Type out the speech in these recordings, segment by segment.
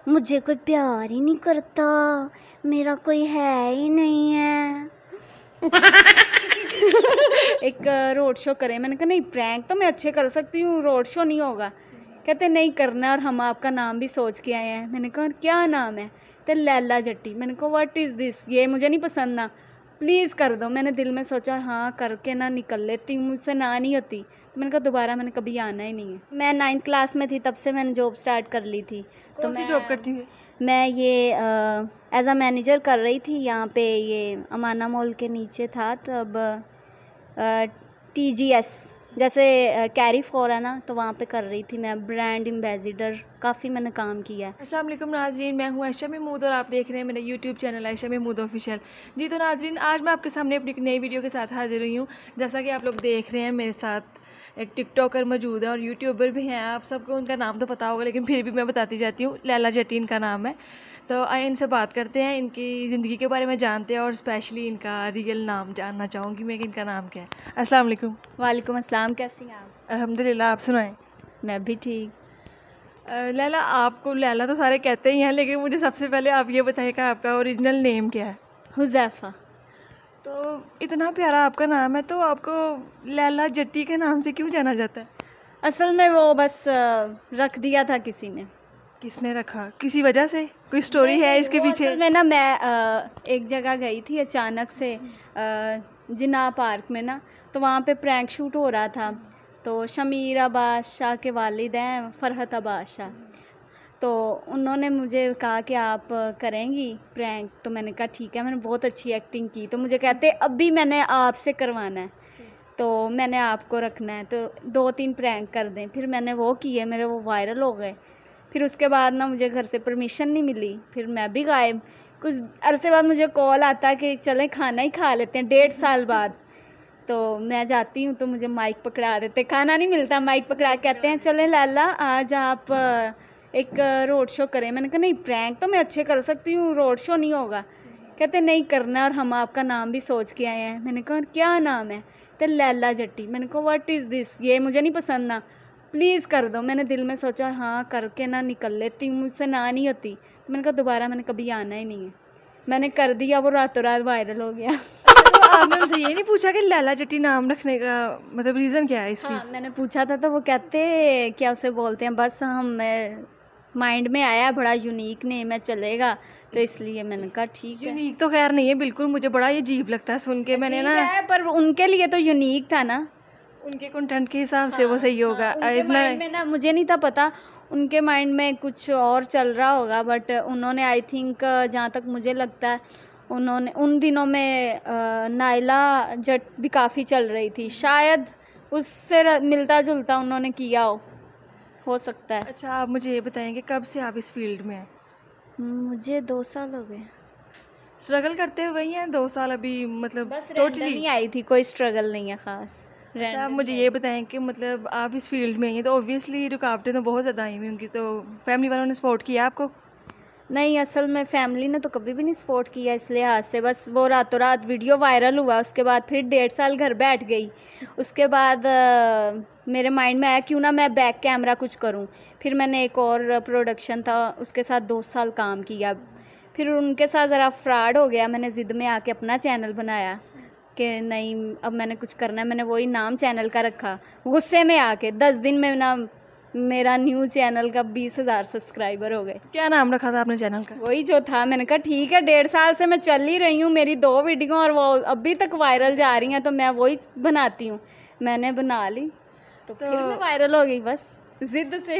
मुझे कोई प्यार ही नहीं करता, मेरा कोई है ही नहीं है। एक रोड शो करें। मैंने कहा नहीं, प्रैंक तो मैं अच्छे कर सकती हूँ, रोड शो नहीं होगा। कहते नहीं करना, और हम आपका नाम भी सोच के आए हैं। मैंने कहा क्या नाम है? तो लैला जट्टी। मैंने कहा व्हाट इज़ दिस, ये मुझे नहीं पसंद ना, प्लीज़ कर दो। मैंने दिल में सोचा हाँ करके ना निकल लेती हूँ, मुझसे ना नहीं होती। मैंने कहा दोबारा मैंने कभी आना ही नहीं है। मैं 9th क्लास में थी, तब से मैंने जॉब स्टार्ट कर ली थी। तो कौन सी जॉब करती थी? मैं ये एज अ मैनेजर कर रही थी यहाँ पे, ये अमाना मॉल के नीचे था तब। TGS जैसे कैरी फॉर है ना, तो वहाँ पे कर रही थी मैं, ब्रांड एम्बेसडर। काफ़ी मैंने काम किया है। अस्सलाम वालेकुम नाज़रीन, मैं हूँ आयशा महमूद और आप देख रहे हैं मेरा YouTube channel Ayesha Mahmood official. जी तो नाज़रीन, आज मैं आपके सामने अपनी एक नई वीडियो के साथ हाजिर हुई हूँ। जैसा कि आप लोग देख रहे हैं, मेरे साथ एक टिकटॉकर मौजूद है और यूट्यूबर भी हैं। आप सबको उनका नाम तो पता होगा, लेकिन फिर भी मैं बताती जाती हूँ। लैला जट्टी इनका नाम है। तो आइए इनसे बात करते हैं, इनकी ज़िंदगी के बारे में जानते हैं और स्पेशली इनका रियल नाम जानना चाहूँगी मैं कि इनका नाम क्या है। अस्सलाम वालेकुम। वालेकुम अस्सलाम, कैसी हैं आप? अल्हम्दुलिल्लाह, आप सुनाएं। मैं भी ठीक। लैला, आपको लैला तो सारे कहते ही हैं, लेकिन मुझे सबसे पहले आप ये बताइएगा आपका ओरिजिनल नेम क्या है? हुज़ैफ़ा। तो इतना प्यारा आपका नाम है, तो आपको लैला जट्टी के नाम से क्यों जाना जाता है? असल में वो बस रख दिया था किसी ने। किसने रखा? किसी वजह से? कोई स्टोरी है इसके वो पीछे? असल में ना, मैं एक जगह गई थी अचानक से, जिन्ना पार्क में ना, तो वहाँ पे प्रैंक शूट हो रहा था। तो शमीर अब्बास शाह के वालिद हैं फ़रहत अब्बास शाह, तो उन्होंने मुझे कहा कि आप करेंगी प्रैंक? तो मैंने कहा ठीक है। मैंने बहुत अच्छी एक्टिंग की, तो मुझे कहते अभी मैंने आपसे करवाना है, तो मैंने आपको रखना है, तो 2-3 प्रैंक कर दें। फिर मैंने वो किए, मेरे वो वायरल हो गए। फिर उसके बाद ना मुझे घर से परमिशन नहीं मिली, फिर मैं भी गायब। कुछ अरसे बाद मुझे कॉल आता कि चलें खाना ही खा लेते हैं, 1.5 साल बाद। तो मैं जाती हूँ तो मुझे माइक पकड़ा देते, खाना नहीं मिलता, माइक पकड़ा के कहते हैं चलें लैला आज आप एक रोड शो करें। मैंने कहा नहीं, प्रैंक तो मैं अच्छे कर सकती हूँ, रोड शो नहीं होगा। कहते नहीं करना, और हम आपका नाम भी सोच के आए हैं। मैंने कहा क्या नाम है? तो लैला जट्टी। मैंने कहा व्हाट इज़ दिस, ये मुझे नहीं पसंद ना, प्लीज़ कर दो। मैंने दिल में सोचा हाँ करके ना निकल लेती हूँ, मुझसे ना नहीं होती। मैंने कहा दोबारा मैंने कभी आना ही नहीं है। मैंने कर दिया, वो रातों रात वायरल हो गया। तो आपने उनसे ये नहीं पूछा कि लैला जट्टी नाम रखने का मतलब रीज़न क्या है इसकी? हाँ मैंने पूछा था, तो वो कहते क्या उसे बोलते हैं, बस हम माइंड में आया बड़ा यूनिक नेम है, चलेगा, तो इसलिए मैंने कहा ठीक है। यूनिक तो खैर नहीं है बिल्कुल, मुझे बड़ा ये अजीब लगता है सुन के। मैंने ना है, पर उनके लिए तो यूनिक था ना। उनके कंटेंट के हिसाब से वो सही होगा। उनके इतना माइंड में ना, मुझे नहीं था पता, उनके माइंड में कुछ और चल रहा होगा। बट उन्होंने आई थिंक, जहाँ तक मुझे लगता है, उन्होंने उन दिनों में नायला जट भी काफ़ी चल रही थी, शायद उससे मिलता जुलता उन्होंने किया हो सकता है। अच्छा, आप मुझे ये बताएंगे कब से आप इस फील्ड में हैं? मुझे 2 साल हो गए। स्ट्रगल करते हुए ही हैं 2 साल अभी, मतलब बस टोटली? रैंडम ही आई थी, कोई स्ट्रगल नहीं है ख़ास। अच्छा, आप रैंडम मुझे ये बताएं कि मतलब आप इस फील्ड में हैं तो ऑब्वियसली रुकावटें तो बहुत ज़्यादा आई हुई होंगी, तो फैमिली वालों ने सपोर्ट किया आपको? नहीं, असल में फैमिली ने तो कभी भी नहीं सपोर्ट किया इस लिहाज से। बस वो रातों रात वीडियो वायरल हुआ, उसके बाद फिर 1.5 साल घर बैठ गई। उसके बाद मेरे माइंड में आया क्यों ना मैं बैक कैमरा कुछ करूं। फिर मैंने एक और प्रोडक्शन था, उसके साथ 2 साल काम किया। फिर उनके साथ ज़रा फ्रॉड हो गया, मैंने ज़िद में आके अपना चैनल बनाया कि नहीं अब मैंने कुछ करना है। मैंने वही नाम चैनल का रखा, गुस्से में आके 10 दिन में ना मेरा न्यू चैनल का 20,000 सब्सक्राइबर हो गए। क्या नाम रखा था आपने चैनल का? वही जो था, मैंने कहा ठीक है, 1.5 साल से मैं चल ही रही हूँ, मेरी 2 वीडियो और वो अभी तक वायरल जा रही हैं, तो मैं वही बनाती हूँ। मैंने बना ली, तो फिर मैं वायरल हो गई, बस जिद से।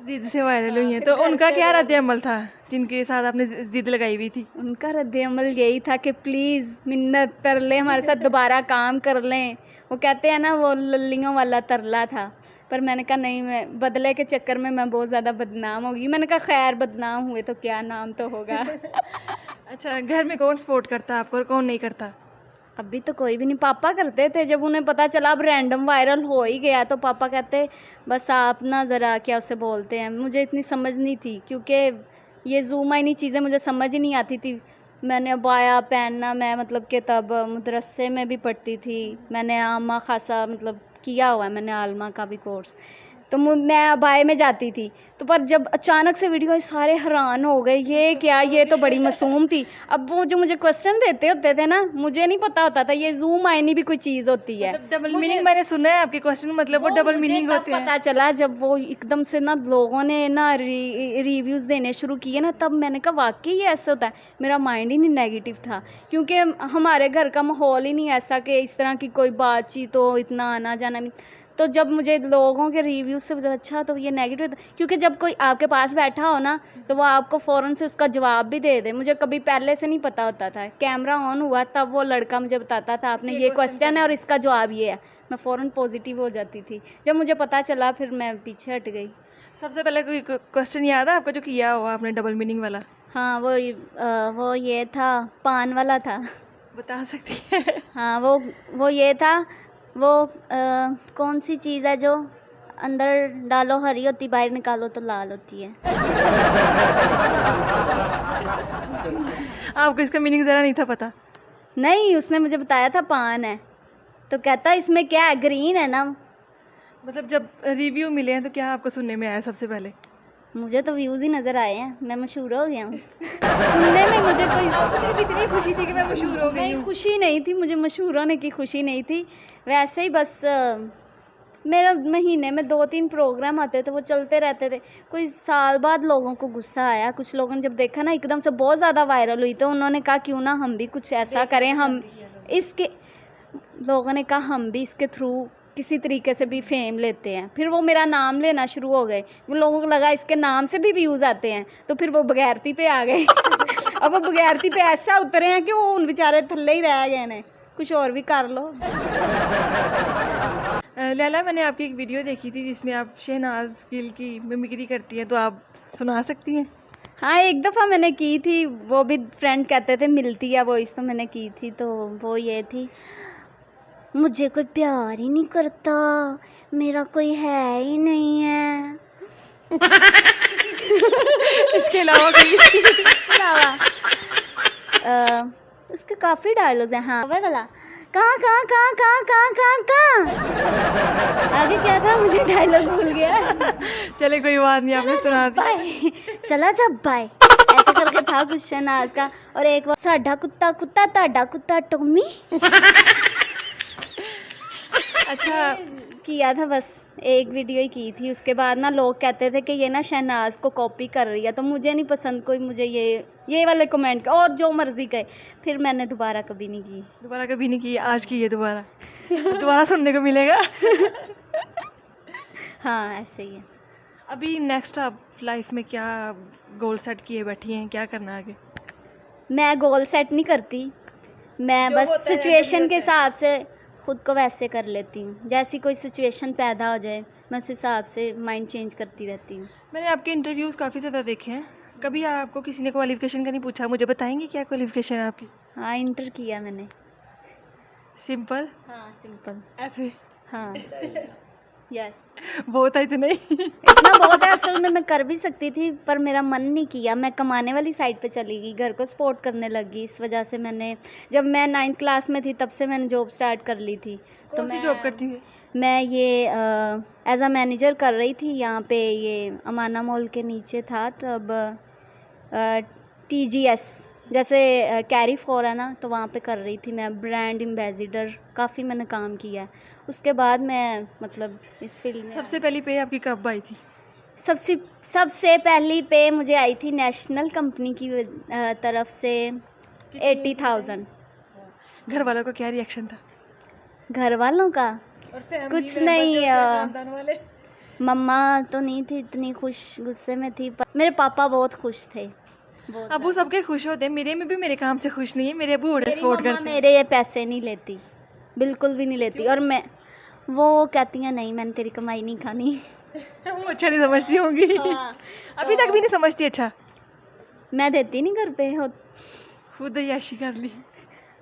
जिद से वायरल हुई हैं। फिर तो घर उनका से क्या वो रद्द अमल था जिनके साथ आपने जिद लगाई हुई थी? उनका रद्द-ए-अमल यही था कि प्लीज़ मिन्नत कर लें, हमारे साथ दोबारा काम कर लें। वो कहते हैं ना, वो लल्लियों वाला तरला था। पर मैंने कहा नहीं, मैं बदले के चक्कर में मैं बहुत ज़्यादा बदनाम होगी। मैंने कहा खैर बदनाम हुए तो क्या, नाम तो होगा। अच्छा, घर में कौन सपोर्ट करता है आपको और कौन नहीं करता? अभी तो कोई भी नहीं। पापा करते थे, जब उन्हें पता चला अब रैंडम वायरल हो ही गया, तो पापा कहते बस आप ना ज़रा क्या उसे बोलते हैं, मुझे इतनी समझ नहीं थी, क्योंकि ये ज़ूम इन्हीं चीज़ें मुझे समझ ही नहीं आती थी। मैंने अबाया पहनना, मैं मतलब कि तब मदरसे में भी पढ़ती थी, मैंने आमा खासा मतलब किया हुआ है, मैंने आलमा का भी कोर्स। तो मैं अबाए में जाती थी। तो पर जब अचानक से वीडियो आई सारे हैरान हो गए, ये क्या, ये तो बड़ी मासूम थी। अब वो जो मुझे क्वेश्चन देते होते थे ना, मुझे नहीं पता होता था ये जूम आईनी भी कोई चीज़ होती है। मतलब डबल मीनिंग मैंने सुना है आपके क्वेश्चन, मतलब वो डबल मीनिंग होते हैं। पता चला जब वो एकदम से ना लोगों ने ना रिव्यूज़ देने शुरू किए ना, तब मैंने कहा वाकई ये ऐसा होता है। मेरा माइंड ही नहीं नेगेटिव था, क्योंकि हमारे घर का माहौल ही नहीं ऐसा कि इस तरह की कोई बातचीत हो, इतना आना जाना नहीं। तो जब मुझे लोगों के रिव्यू से अच्छा तो ये नेगेटिव था, क्योंकि जब कोई आपके पास बैठा हो ना तो वो आपको फ़ौरन से उसका जवाब भी दे दे। मुझे कभी पहले से नहीं पता होता था, कैमरा ऑन हुआ तब वो लड़का मुझे बताता था आपने ये क्वेश्चन है और इसका जवाब ये है, मैं फ़ौरन पॉजिटिव हो जाती थी। जब मुझे पता चला फिर मैं पीछे हट गई। सबसे पहले कोई क्वेश्चन याद है आपको जो किया हो आपने डबल मीनिंग वाला? हाँ, वो ये था, पान वाला था। बता सकती है? हाँ, वो ये था, वो कौन सी चीज़ है जो अंदर डालो हरी होती, बाहर निकालो तो लाल होती है। आपको इसका मीनिंग ज़रा नहीं था पता? नहीं, उसने मुझे बताया था पान है, तो कहता इसमें क्या है, ग्रीन है ना। मतलब जब रिव्यू मिले हैं तो क्या आपको सुनने में आया सबसे पहले? मुझे तो व्यूज़ ही नज़र आए हैं, मैं मशहूर हो गया हूँ। सुनने में मुझे कोई सिर्फ इतनी खुशी थी कि मैं मशहूर हो गई नहीं, हूँ। खुशी नहीं थी, मुझे मशहूर होने की खुशी नहीं थी। वैसे ही बस मेरा महीने में 2-3 प्रोग्राम आते थे, वो चलते रहते थे। कोई साल बाद लोगों को गुस्सा आया, कुछ लोगों ने जब देखा ना एकदम से बहुत ज़्यादा वायरल हुई, तो उन्होंने कहा क्यों ना हम भी कुछ ऐसा करें, हम इसके लोगों ने कहा हम भी इसके थ्रू किसी तरीके से भी फेम लेते हैं। फिर वो मेरा नाम लेना शुरू हो गए, वो लोगों को लगा इसके नाम से भी व्यूज़ आते हैं, तो फिर वो बगैरती पे आ गए। अब वो बगैरती पे ऐसा उतरे हैं कि वो उन बेचारे थल्ले ही रह गए ने, कुछ और भी कर लो। लैला, मैंने आपकी एक वीडियो देखी थी जिसमें आप शहनाज गिल की मिमिक्री करती हैं, तो आप सुना सकती हैं? हाँ, एक दफ़ा मैंने की थी, वो भी फ्रेंड कहते थे मिलती है वॉइस, तो मैंने की थी। तो वो ये थी, मुझे कोई प्यार ही नहीं करता, मेरा कोई है ही नहीं है। इसके अलावा उसके काफ़ी डायलॉग हैं। हाँ, वह वाला कहाँ कहाँ कहाँ कहाँ कहाँ कहाँ कहाँ, आगे क्या था मुझे डायलॉग भूल गया। चले कोई बात नहीं, आपने सुना दी। बाय, चला जा बाय, ऐसे करके था कुछ शहनाज का। और एक वो साडा कुत्ता कुत्ता ताडा कुत्ता टॉमी। अच्छा, किया था, बस एक वीडियो ही की थी। उसके बाद ना लोग कहते थे कि ये ना शहनाज को कॉपी कर रही है, तो मुझे नहीं पसंद कोई, मुझे ये वाले कमेंट और जो मर्जी कहे। फिर मैंने दोबारा कभी नहीं की। दोबारा कभी नहीं की, आज की है दोबारा। दोबारा सुनने को मिलेगा। हाँ, ऐसे ही है। अभी नेक्स्ट आप लाइफ में क्या गोल सेट किए बैठी हैं, क्या करना है आगे? मैं गोल सेट नहीं करती, मैं बस सिचुएशन के हिसाब से ख़ुद को वैसे कर लेती हूँ। जैसी कोई सिचुएशन पैदा हो जाए मैं उस हिसाब से माइंड चेंज करती रहती हूँ। मैंने आपके इंटरव्यूज़ काफ़ी ज़्यादा देखे हैं, कभी आपको किसी ने क्वालिफ़िकेशन का नहीं पूछा? मुझे बताएंगे क्या क्वालिफ़िकेशन है आपकी? हाँ, इंटर किया मैंने। सिंपल? हाँ, सिंपल। FA? हाँ, यस। बहुत है इतना ही? इतना बहुत है, असल में मैं कर भी सकती थी पर मेरा मन नहीं किया, मैं कमाने वाली साइड पे चली गई, घर को सपोर्ट करने लगी। इस वजह से मैंने, जब मैं 9th क्लास में थी तब से मैंने जॉब स्टार्ट कर ली थी। कौन सी जॉब करती थी? मैं ये एज अ मैनेजर कर रही थी, यहाँ पे ये अमाना मॉल के नीचे था तब। TGS जैसे कैरी फॉर है ना, तो वहाँ पे कर रही थी मैं, ब्रांड एम्बेसडर, काफ़ी मैंने काम किया। उसके बाद मैं मतलब इस फील्ड में। सबसे पहली पे आपकी कब आई थी? सबसे पहली पे मुझे आई थी नेशनल कंपनी की तरफ से 80,000। घर वालों का क्या रिएक्शन था? घर वालों का और कुछ नहीं, खानदान वाले? मम्मा तो नहीं थी इतनी खुश, गुस्से में थी, पर मेरे पापा बहुत खुश थे। अबू सबके खुश होते हैं, मेरे में भी मेरे काम से खुश नहीं है, मेरे अबू बड़े सपोर्ट करते हैं। मेरे ये पैसे नहीं लेती, बिल्कुल भी नहीं लेती। और मैं, वो कहती हैं नहीं मैंने तेरी कमाई नहीं खानी। वो अच्छा नहीं समझती होंगी। हाँ, अभी तक भी नहीं समझती। अच्छा, मैं देती नहीं घर पे हो, खुद ही ऐशी कर ली।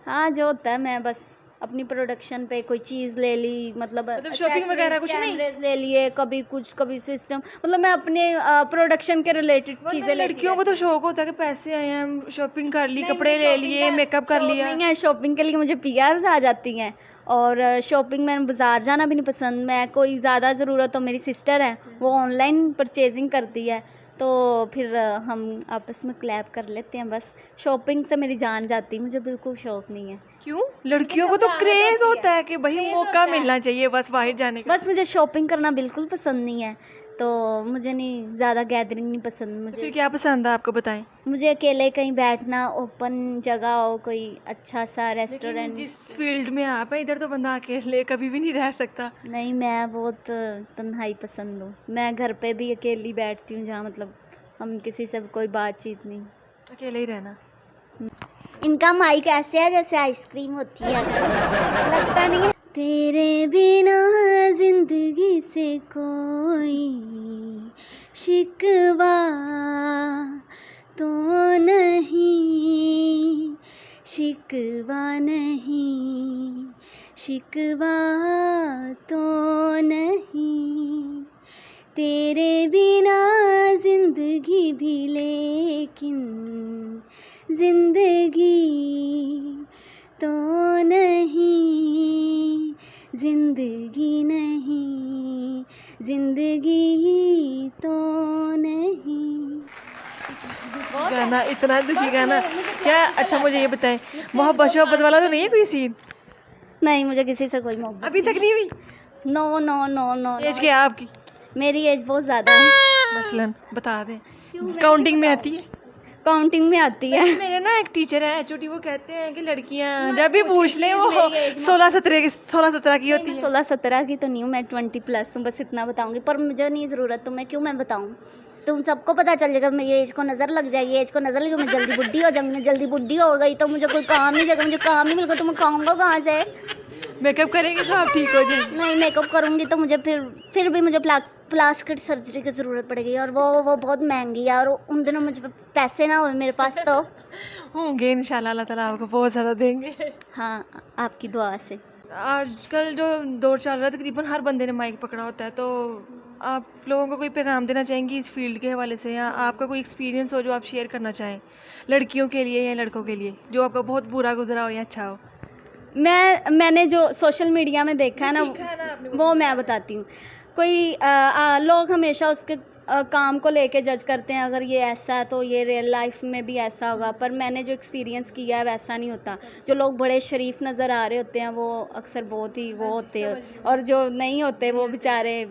हाँ, जो होता है मैं बस अपनी प्रोडक्शन पे कोई चीज़ ले ली, मतलब शॉपिंग वगैरह कुछ नहीं ले लिए, कभी कुछ कभी सिस्टम, मतलब मैं अपने प्रोडक्शन के रिलेटेड चीज़ें। लड़कियों को तो शौक होता है कि पैसे आए हैं, शॉपिंग कर ली, कपड़े ले लिए, मेकअप कर लिया। नहीं है, शॉपिंग के लिए मुझे PRs आ जाती हैं और शॉपिंग में बाज़ार जाना भी नहीं पसंद। मैं कोई ज़्यादा ज़रूरत हो, मेरी सिस्टर है वो ऑनलाइन परचेजिंग करती है, तो फिर हम आपस में क्लैब कर लेते हैं। बस शॉपिंग से मेरी जान जाती है, मुझे बिल्कुल शौक़ नहीं है। क्यों? लड़कियों को तो क्रेज होता है कि भाई मौका मिलना चाहिए बस बाहर जाने का। बस मुझे शॉपिंग करना बिल्कुल पसंद नहीं है, तो मुझे नहीं ज़्यादा गैदरिंग नहीं पसंद। मुझे फिर क्या पसंद है आपको, बताएं। मुझे अकेले कहीं बैठना, ओपन जगह हो, कोई अच्छा सा रेस्टोरेंट। जिस फील्ड में आप हैं इधर तो बंदा अकेले कभी भी नहीं रह सकता। नहीं, मैं बहुत तन्हाई पसंद हूँ। मैं घर पे भी अकेली बैठती हूँ, जहाँ मतलब हम किसी से कोई बातचीत नहीं, अकेले ही रहना। इनका माइक ऐसे है जैसे आइसक्रीम होती है, लगता नहीं है। तेरे बिना जिंदगी से कोई शिकवा तो नहीं, शिकवा नहीं, शिकवा तो नहीं, तेरे बिना जिंदगी भी, लेकिन जिंदगी तो नहीं, जिंदगी नहीं, जिंदगी तो नहीं। गाना इतना दुखी गाना क्या? अच्छा मुझे ये बताएं, मोहब्बत वाला तो नहीं है कोई सीन? नहीं, मुझे किसी से कोई मोहब्बत अभी तक नहीं हुई? No no no no. Age क्या है आपकी? मेरी एज बहुत ज़्यादा है। मसलन बता दें, काउंटिंग में आती है? काउंटिंग में आती है। मेरे ना एक टीचर है HOD, वो कहते हैं कि लड़कियां जब भी पूछ ले वो 16-17 की होती है। 16-17 की तो नहीं हूँ मैं, 20+ हूँ, बस इतना बताऊंगी। पर मुझे नहीं ज़रूरत, तो मैं क्यों मैं बताऊँ? तुम सबको पता चल जाएगा, मेरी एज को नज़र लग जाएगी, एज को नज़र लगी मैं जल्दी बुढ़ी हो जाऊंगी। मैं जल्दी बुढ़ी हो गई तो मुझे कोई काम नहीं देगा, मुझे काम नहीं मिलेगा तो मैं खाऊंगा कहाँ से? मेकअप करेंगे तो आप ठीक हो जाए। नहीं, मेकअप करूँगी तो मुझे फिर भी मुझे प्लास्टिक सर्जरी की ज़रूरत पड़ेगी, और वो बहुत महंगी है, और उन दिनों मुझे पैसे ना हुए मेरे पास तो। होंगे इंशाल्लाह, अल्लाह ताला आपको बहुत ज़्यादा देंगे। हाँ, आपकी दुआ से। आजकल जो दौर चल रहा है तकरीबन हर बंदे ने माइक पकड़ा होता है, तो आप लोगों को कोई पैगाम देना चाहेंगी इस फील्ड के हवाले से, या आपका कोई एक्सपीरियंस हो जो आप शेयर करना चाहें, लड़कियों के लिए या लड़कों के लिए, जो आपका बहुत बुरा गुजरा हो या अच्छा हो? मैंने जो सोशल मीडिया में देखा है ना, वो मैं बताती हूँ। कोई लोग हमेशा उसके काम को लेके जज करते हैं, अगर ये ऐसा है तो ये रियल लाइफ में भी ऐसा होगा, पर मैंने जो एक्सपीरियंस किया है वैसा नहीं होता। जो लोग बड़े शरीफ नज़र आ रहे होते हैं वो अक्सर बहुत ही वो होते हैं, और जो नहीं होते वो बेचारे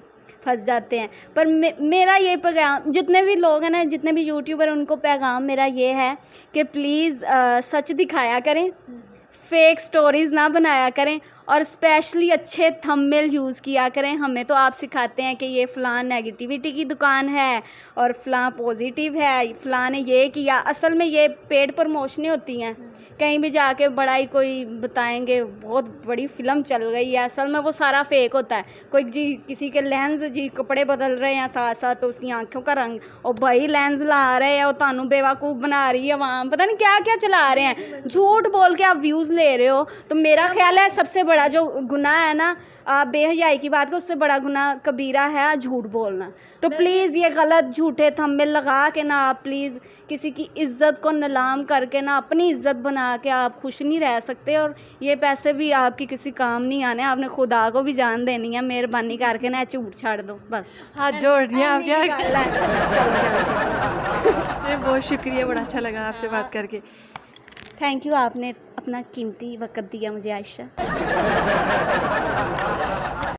फंस जाते हैं। पर मेरा ये पैगाम, जितने भी लोग हैं ना, जितने भी यूट्यूबर, उनको पैगाम मेरा ये है कि प्लीज़ सच दिखाया करें, फेक स्टोरीज़ ना बनाया करें, और स्पेशली अच्छे थंबनेल यूज़ किया करें। हमें तो आप सिखाते हैं कि ये फ़लाँ नेगेटिविटी की दुकान है और फ़लाँ पॉजिटिव है, फ़लाँ ने ये किया। असल में ये पेड प्रमोशनें होती हैं, कहीं भी जाके बड़ा ही कोई बताएंगे बहुत बड़ी फ़िल्म चल गई है, असल में वो सारा फेक होता है। कोई जी किसी के लेंस जी कपड़े बदल रहे हैं साथ साथ, तो उसकी आंखों का रंग, और भाई लेंस ला रहे हैं, और तानू बेवकूफ़ बना रही है वहाँ, पता नहीं क्या क्या चला रहे हैं, झूठ बोल के आप व्यूज़ ले रहे हो। तो मेरा ख्याल है सबसे बड़ा जो गुनाह है ना, बेहयाई की बात को, उससे बड़ा गुनाह कबीरा है झूठ बोलना। तो प्लीज़ ये गलत झूठे थंबनेल लगा के ना आप प्लीज़ किसी की इज़्ज़त को नीलाम करके ना अपनी इज़्ज़त बना के आप खुश नहीं रह सकते, और ये पैसे भी आपकी किसी काम नहीं आने। आपने खुदा को भी जान देनी है, मेहरबानी करके ना झूठ छाड़ दो बस। हाथ जोड़ दिया आप क्या? बहुत शुक्रिया, बड़ा अच्छा लगा आपसे बात करके। थैंक यू, आपने अपना कीमती वक्त दिया मुझे आयशा।